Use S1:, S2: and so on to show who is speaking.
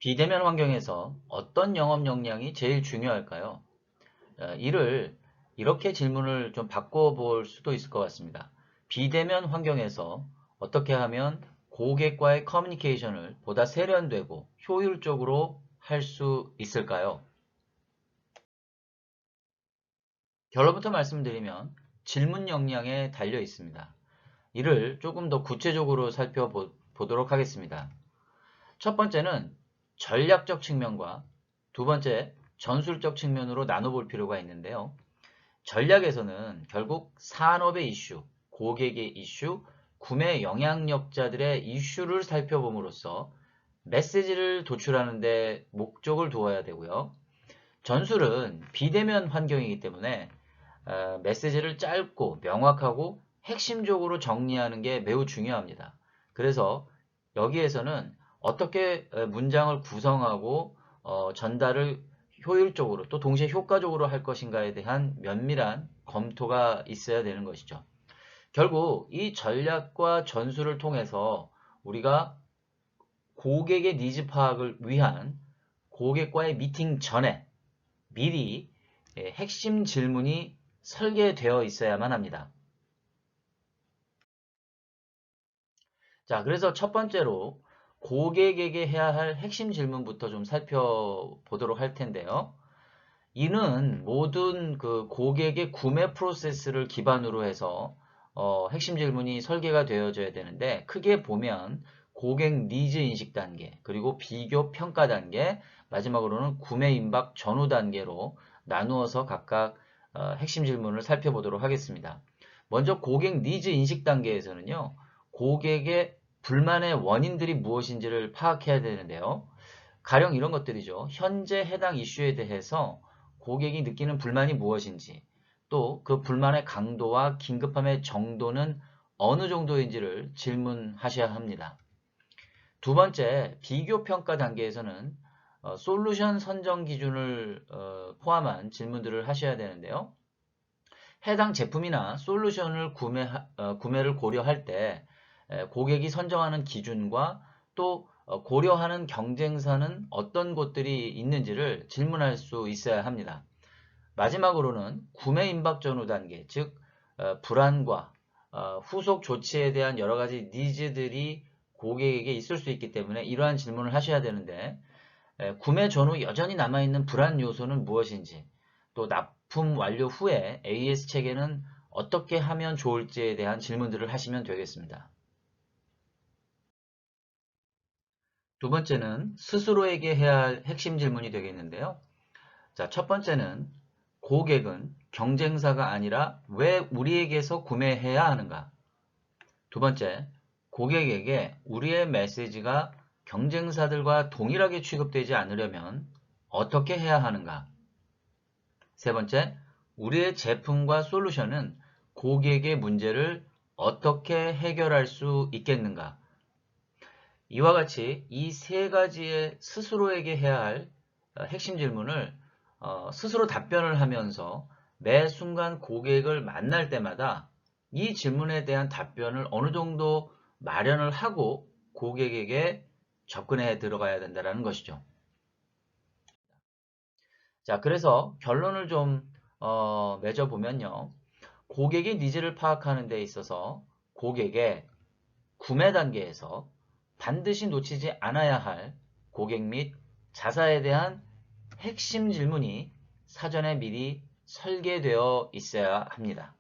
S1: 비대면 환경에서 어떤 영업 역량이 제일 중요할까요? 이를 이렇게 질문을 좀 바꿔볼 수도 있을 것 같습니다. 비대면 환경에서 어떻게 하면 고객과의 커뮤니케이션을 보다 세련되고 효율적으로 할 수 있을까요? 결론부터 말씀드리면 질문 역량에 달려 있습니다. 이를 조금 더 구체적으로 살펴보도록 하겠습니다. 첫 번째는 전략적 측면과 두 번째 전술적 측면으로 나눠볼 필요가 있는데요. 전략에서는 결국 산업의 이슈, 고객의 이슈, 구매 영향력자들의 이슈를 살펴봄으로써 메시지를 도출하는 데 목적을 두어야 되고요. 전술은 비대면 환경이기 때문에 메시지를 짧고 명확하고 핵심적으로 정리하는 게 매우 중요합니다. 그래서 여기에서는 어떻게 문장을 구성하고 전달을 효율적으로 또 동시에 효과적으로 할 것인가에 대한 면밀한 검토가 있어야 되는 것이죠. 결국 이 전략과 전술을 통해서 우리가 고객의 니즈 파악을 위한 고객과의 미팅 전에 미리 핵심 질문이 설계되어 있어야만 합니다. 자, 그래서 첫 번째로 고객에게 해야 할 핵심 질문부터 좀 살펴보도록 할 텐데요. 이는 모든 그 고객의 구매 프로세스를 기반으로 해서 핵심 질문이 설계가 되어져야 되는데 크게 보면 고객 니즈 인식 단계, 그리고 비교 평가 단계, 마지막으로는 구매 임박 전후 단계로 나누어서 각각 핵심 질문을 살펴보도록 하겠습니다. 먼저 고객 니즈 인식 단계에서는요. 고객의 불만의 원인들이 무엇인지를 파악해야 되는데요. 가령 이런 것들이죠. 현재 해당 이슈에 대해서 고객이 느끼는 불만이 무엇인지, 또 그 불만의 강도와 긴급함의 정도는 어느 정도인지를 질문하셔야 합니다. 두 번째, 비교 평가 단계에서는 솔루션 선정 기준을 포함한 질문들을 하셔야 되는데요. 해당 제품이나 솔루션을 구매를 고려할 때 고객이 선정하는 기준과 또 고려하는 경쟁사는 어떤 곳들이 있는지를 질문할 수 있어야 합니다. 마지막으로는 구매 임박 전후 단계, 즉 불안과 후속 조치에 대한 여러 가지 니즈들이 고객에게 있을 수 있기 때문에 이러한 질문을 하셔야 되는데 구매 전후 여전히 남아있는 불안 요소는 무엇인지, 또 납품 완료 후에 AS 체계는 어떻게 하면 좋을지에 대한 질문들을 하시면 되겠습니다. 두 번째는 스스로에게 해야 할 핵심 질문이 되겠는데요. 자, 첫 번째는 고객은 경쟁사가 아니라 왜 우리에게서 구매해야 하는가? 두 번째, 고객에게 우리의 메시지가 경쟁사들과 동일하게 취급되지 않으려면 어떻게 해야 하는가? 세 번째, 우리의 제품과 솔루션은 고객의 문제를 어떻게 해결할 수 있겠는가? 이와 같이 이 세 가지의 스스로에게 해야 할 핵심 질문을 스스로 답변을 하면서 매 순간 고객을 만날 때마다 이 질문에 대한 답변을 어느 정도 마련을 하고 고객에게 접근해 들어가야 된다는 것이죠. 자, 그래서 결론을 좀 맺어보면요. 고객의 니즈를 파악하는 데 있어서 고객의 구매 단계에서 반드시 놓치지 않아야 할 고객 및 자사에 대한 핵심 질문이 사전에 미리 설계되어 있어야 합니다.